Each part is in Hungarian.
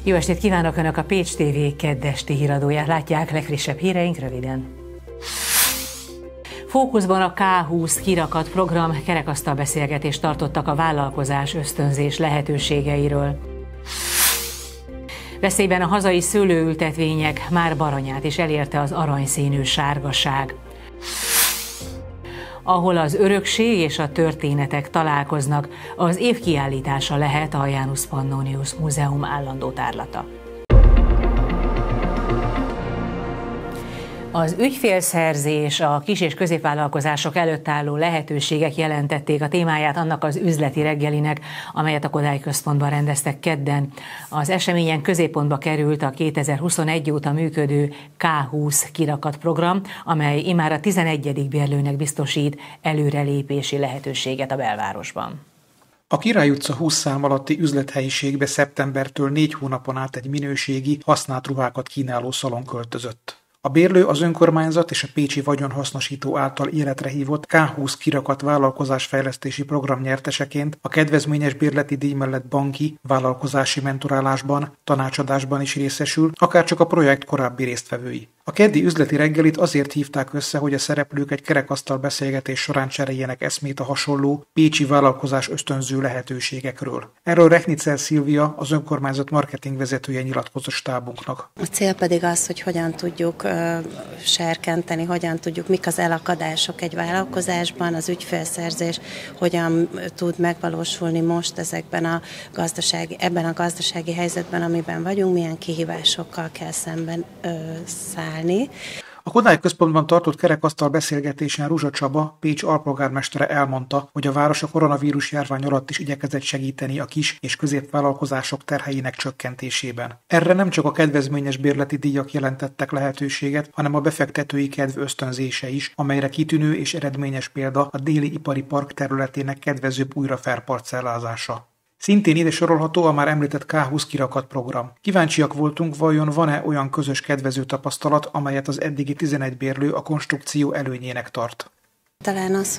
Jó estét kívánok! Önök a Pécs TV keddesti híradóját látják, legfrissebb híreink röviden. Fókuszban a K20 kirakat program, kerekasztal beszélgetést tartottak a vállalkozás ösztönzés lehetőségeiről. Veszélyben a hazai szőlőültetvények, már Baranyát is elérte az aranyszínű sárgaság. Ahol az örökség és a történetek találkoznak, az év kiállítása lehet a Janus Pannonius Múzeum állandó tárlata. Az ügyfélszerzés, a kis- és középvállalkozások előtt álló lehetőségek jelentették a témáját annak az üzleti reggelinek, amelyet a Kodály Központban rendeztek kedden. Az eseményen középpontba került a 2021 óta működő K20 kirakat program, amely immár a 11. bérlőnek biztosít előrelépési lehetőséget a belvárosban. A Király utca 20 szám alatti üzlethelyiségbe szeptembertől 4 hónapon át egy minőségi, használt ruhákat kínáló szalon költözött. A bérlő az önkormányzat és a Pécsi Vagyonhasznosító által életre hívott K20 kirakat vállalkozásfejlesztési program nyerteseként a kedvezményes bérleti díj mellett banki, vállalkozási mentorálásban, tanácsadásban is részesül, akárcsak a projekt korábbi résztvevői. A keddi üzleti reggelit azért hívták össze, hogy a szereplők egy kerekasztal beszélgetés során cseréljenek eszmét a hasonló pécsi vállalkozás ösztönző lehetőségekről. Erről Rechnicer Szilvia, az önkormányzat marketing vezetője nyilatkozott stábunknak. A cél pedig az, hogy hogyan tudjuk serkenteni, hogyan tudjuk, mik az elakadások egy vállalkozásban, az ügyfélszerzés, hogyan tud megvalósulni most ebben a gazdasági helyzetben, amiben vagyunk, milyen kihívásokkal kell szemben szállni. A Kodály Központban tartott kerekasztal beszélgetésen Ruzsa Csaba, Pécs alpolgármestere elmondta, hogy a város a koronavírus járvány alatt is igyekezett segíteni a kis- és középvállalkozások terheinek csökkentésében. Erre nem csak a kedvezményes bérleti díjak jelentettek lehetőséget, hanem a befektetői kedv ösztönzése is, amelyre kitűnő és eredményes példa a déli ipari park területének kedvezőbb újrafelparcellázása. Szintén ide sorolható a már említett K20 kirakat program. Kíváncsiak voltunk, vajon van-e olyan közös kedvező tapasztalat, amelyet az eddigi 11 bérlő a konstrukció előnyének tart. Talán az,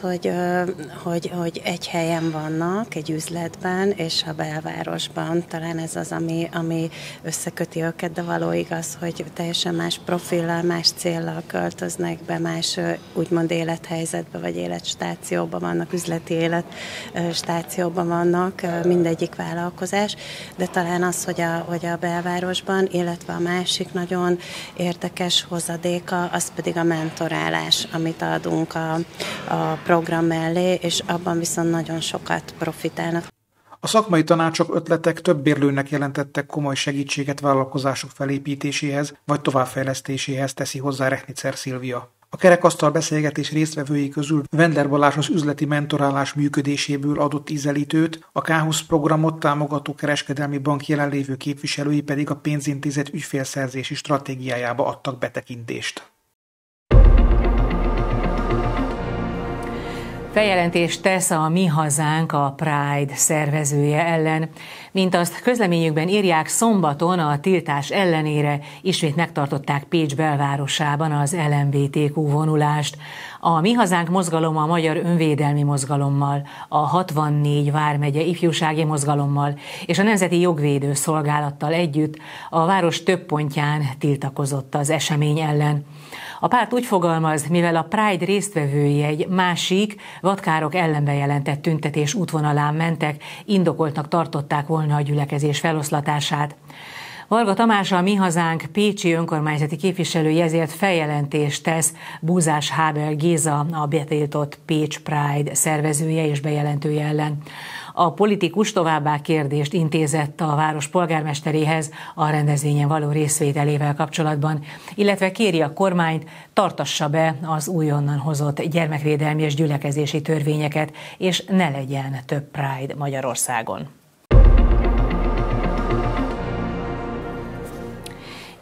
hogy egy helyen vannak, egy üzletben és a belvárosban, talán ez az, ami összeköti őket, de való igaz, hogy teljesen más profillal, más céllal költöznek be, más úgymond élethelyzetbe vagy életstációban vannak, üzleti életstációban vannak mindegyik vállalkozás, de talán az, hogy a belvárosban, illetve a másik nagyon érdekes hozadéka, az pedig a mentorálás, amit adunk a program mellé, és abban viszont nagyon sokat profitálnak. A szakmai tanácsok, ötletek több bérlőnek jelentettek komoly segítséget vállalkozások felépítéséhez vagy továbbfejlesztéséhez, teszi hozzá Rechnicer Szilvia. A kerekasztal beszélgetés résztvevői közül Vendler Balázs az üzleti mentorálás működéséből adott ízelítőt, a K20 programot támogató kereskedelmi bank jelenlévő képviselői pedig a pénzintézet ügyfélszerzési stratégiájába adtak betekintést. Feljelentést tesz a Mi Hazánk, a Pride szervezője ellen. Mint azt közleményükben írják, szombaton a tiltás ellenére ismét megtartották Pécs belvárosában az LMBTQ vonulást. A Mi Hazánk mozgalom a Magyar Önvédelmi Mozgalommal, a 64 vármegye ifjúsági mozgalommal és a Nemzeti Jogvédő Szolgálattal együtt a város több pontján tiltakozott az esemény ellen. A párt úgy fogalmaz, mivel a Pride résztvevői egy másik, vadkárok ellen bejelentett tüntetés útvonalán mentek, indokoltnak tartották volna a gyülekezés feloszlatását. Varga Tamás, a Mi Hazánk pécsi önkormányzati képviselője ezért feljelentést tesz Búzás Hábel Géza, a betiltott Pécs Pride szervezője és bejelentője ellen. A politikus továbbá kérdést intézett a város polgármesteréhez a rendezvényen való részvételével kapcsolatban, illetve kéri a kormányt, tartassa be az újonnan hozott gyermekvédelmi és gyülekezési törvényeket, és ne legyen több Pride Magyarországon.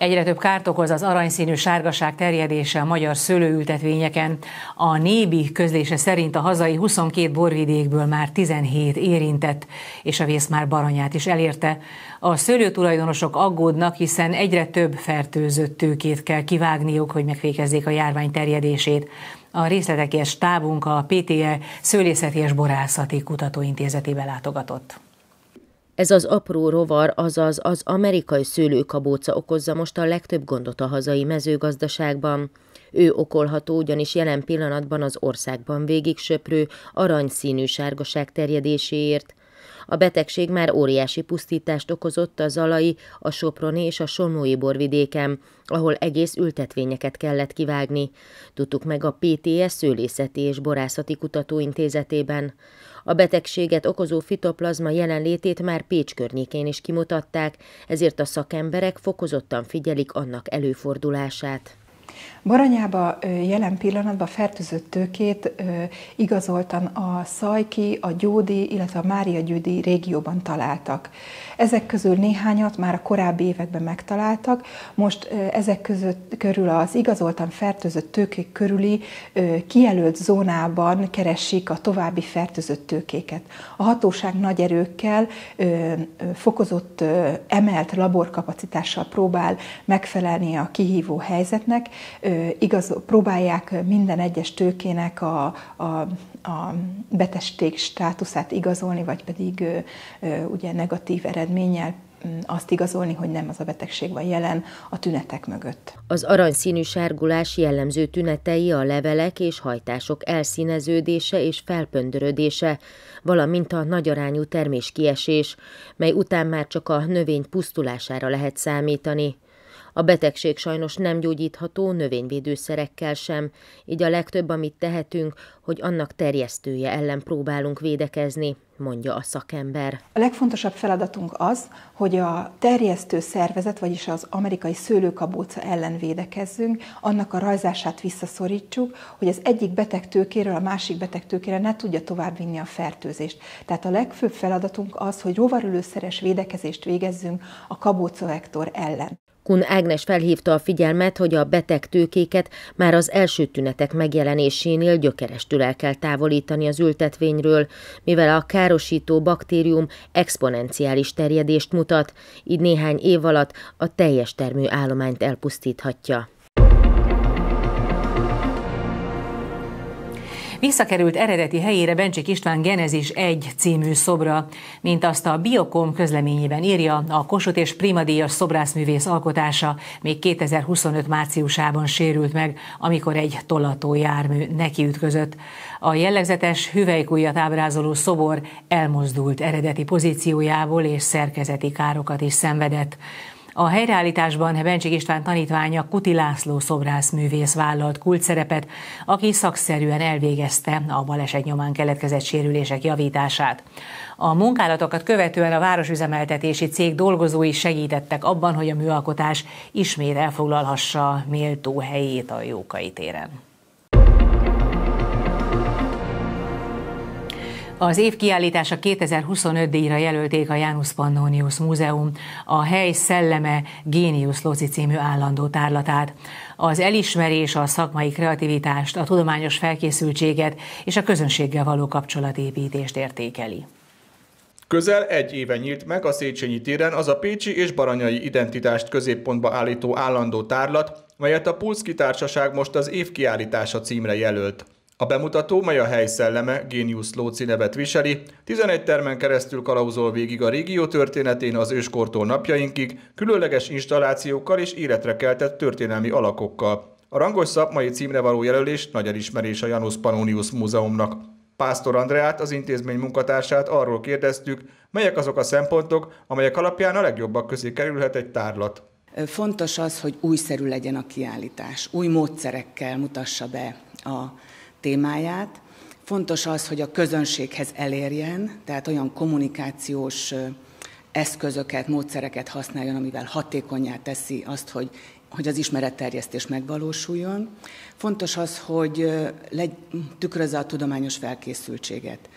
Egyre több kárt okoz az aranyszínű sárgaság terjedése a magyar szőlőültetvényeken. A Nébi közlése szerint a hazai 22 borvidékből már 17 érintett, és a vész már Baranyát is elérte. A szőlőtulajdonosok aggódnak, hiszen egyre több fertőzött tőkét kell kivágniuk, hogy megfékezzék a járvány terjedését. A részletekért stábunk a PTE Szőlészeti és Borászati Kutatóintézetébe látogatott. Ez az apró rovar, azaz az amerikai szőlőkabóca okozza most a legtöbb gondot a hazai mezőgazdaságban. Ő okolható ugyanis jelen pillanatban az országban végig söprő aranyszínű sárgaság terjedéséért. A betegség már óriási pusztítást okozott a zalai, a soproni és a somlói borvidéken, ahol egész ültetvényeket kellett kivágni. Tudtuk meg a PTE Szőlészeti és Borászati Kutatóintézetében. A betegséget okozó fitoplazma jelenlétét már Pécs környékén is kimutatták, ezért a szakemberek fokozottan figyelik annak előfordulását. Baranyába jelen pillanatban fertőzött tőkét igazoltan a Szajki, a Gyódi, illetve a Máriagyődi régióban találtak. Ezek közül néhányat már a korábbi években megtaláltak, most ezek körül az igazoltan fertőzött tőkék körüli kijelölt zónában keresik a további fertőzött tőkéket. A hatóság nagy erőkkel, fokozott, emelt laborkapacitással próbál megfelelni a kihívó helyzetnek, próbálják minden egyes tőkének a betegség státuszát igazolni, vagy pedig ugye negatív eredménnyel azt igazolni, hogy nem az a betegség van jelen a tünetek mögött. Az aranyszínű sárgulás jellemző tünetei a levelek és hajtások elszíneződése és felpöndörödése, valamint a nagyarányú terméskiesés, mely után már csak a növény pusztulására lehet számítani. A betegség sajnos nem gyógyítható növényvédőszerekkel sem, így a legtöbb, amit tehetünk, hogy annak terjesztője ellen próbálunk védekezni, mondja a szakember. A legfontosabb feladatunk az, hogy a terjesztő szervezet, vagyis az amerikai szőlőkabóca ellen védekezzünk, annak a rajzását visszaszorítsuk, hogy az egyik betegtőkéről a másik betegtőkére ne tudja továbbvinni a fertőzést. Tehát a legfőbb feladatunk az, hogy rovarölőszeres védekezést végezzünk a kabócavektor ellen. Kun Ágnes felhívta a figyelmet, hogy a beteg tőkéket már az első tünetek megjelenésénél gyökerestül el kell távolítani az ültetvényről, mivel a károsító baktérium exponenciális terjedést mutat, így néhány év alatt a teljes termő állományt elpusztíthatja. Visszakerült eredeti helyére Bencsik István Genezis 1 című szobra, mint azt a Biokom közleményében írja, a Kossuth és Prima díjas szobrászművész alkotása még 2025 márciusában sérült meg, amikor egy tolatójármű nekiütközött. A jellegzetes hüvelykujjat ábrázoló szobor elmozdult eredeti pozíciójából és szerkezeti károkat is szenvedett. A helyreállításban Bencsik István tanítványa Kuti László szobrászművész vállalt kulcsszerepet, aki szakszerűen elvégezte a baleset nyomán keletkezett sérülések javítását. A munkálatokat követően a városüzemeltetési cég dolgozói segítettek abban, hogy a műalkotás ismét elfoglalhassa méltó helyét a Jókai téren. Az év kiállítása 2025 díjra jelölték a Janus Pannonius Múzeum, a hely szelleme Génius Loci című állandó tárlatát. Az elismerés a szakmai kreativitást, a tudományos felkészültséget és a közönséggel való kapcsolatépítést értékeli. Közel egy éve nyílt meg a Széchenyi téren az a pécsi és baranyai identitást középpontba állító állandó tárlat, melyet a Pulszki Társaság most az év kiállítása címre jelölt. A bemutató, mely a hely szelleme, Génius Loci nevet viseli, 11 termen keresztül kalauzol végig a régió történetén az őskortól napjainkig, különleges installációkkal és életre keltett történelmi alakokkal. A rangos szakmai címre való jelölés nagy elismerés a Janus Pannonius Múzeumnak. Pásztor Andreát, az intézmény munkatársát arról kérdeztük, melyek azok a szempontok, amelyek alapján a legjobbak közé kerülhet egy tárlat. Fontos az, hogy újszerű legyen a kiállítás, új módszerekkel mutassa be a témáját. Fontos az, hogy a közönséghez elérjen, tehát olyan kommunikációs eszközöket, módszereket használjon, amivel hatékonnyá teszi azt, hogy az ismeretterjesztés megvalósuljon. Fontos az, hogy tükrözze a tudományos felkészültséget.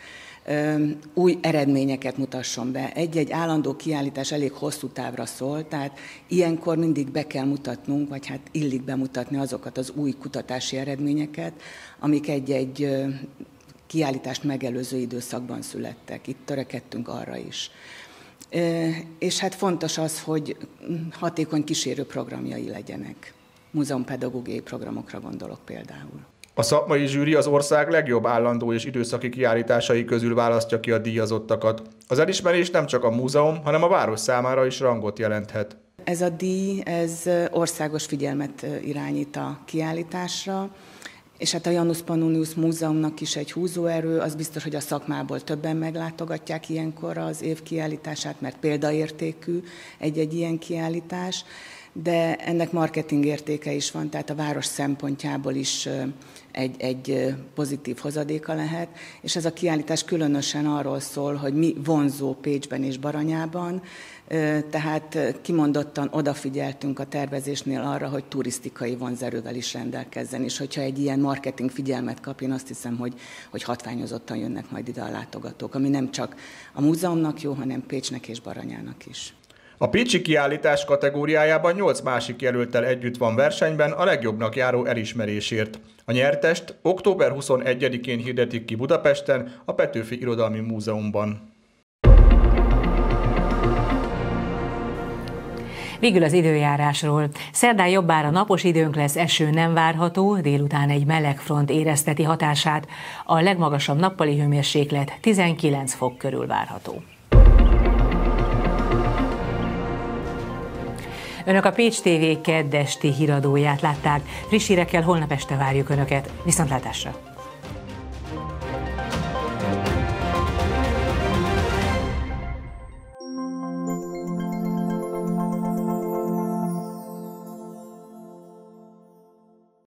új eredményeket mutasson be. Egy-egy állandó kiállítás elég hosszú távra szól, tehát ilyenkor mindig be kell mutatnunk, vagy hát illik bemutatni azokat az új kutatási eredményeket, amik egy-egy kiállítást megelőző időszakban születtek. Itt törekedtünk arra is. És hát fontos az, hogy hatékony kísérőprogramjai legyenek. Múzeumpedagógiai programokra gondolok például. A szakmai zsűri az ország legjobb állandó és időszaki kiállításai közül választja ki a díjazottakat. Az elismerés nem csak a múzeum, hanem a város számára is rangot jelenthet. Ez a díj, ez országos figyelmet irányít a kiállításra, és hát a Janus Pannonius Múzeumnak is egy húzóerő, az biztos, hogy a szakmából többen meglátogatják ilyenkor az év kiállítását, mert példaértékű egy-egy ilyen kiállítás, de ennek marketing értéke is van, tehát a város szempontjából is egy pozitív hozadéka lehet, és ez a kiállítás különösen arról szól, hogy mi vonzó Pécsben és Baranyában, tehát kimondottan odafigyeltünk a tervezésnél arra, hogy turisztikai vonzerővel is rendelkezzen, és hogyha egy ilyen marketing figyelmet kap, én azt hiszem, hogy hatványozottan jönnek majd ide a látogatók, ami nem csak a múzeumnak jó, hanem Pécsnek és Baranyának is. A pécsi kiállítás kategóriájában 8 másik jelölttel együtt van versenyben a legjobbnak járó elismerésért. A nyertest október 21-én hirdetik ki Budapesten, a Petőfi Irodalmi Múzeumban. Végül az időjárásról. Szerdán jobbára napos időnk lesz, eső nem várható, délután egy meleg front érezteti hatását. A legmagasabb nappali hőmérséklet 19 fok körül várható. Önök a Pécs TV kedd esti híradóját látták. Friss hírekkel holnap este várjuk Önöket. Viszontlátásra!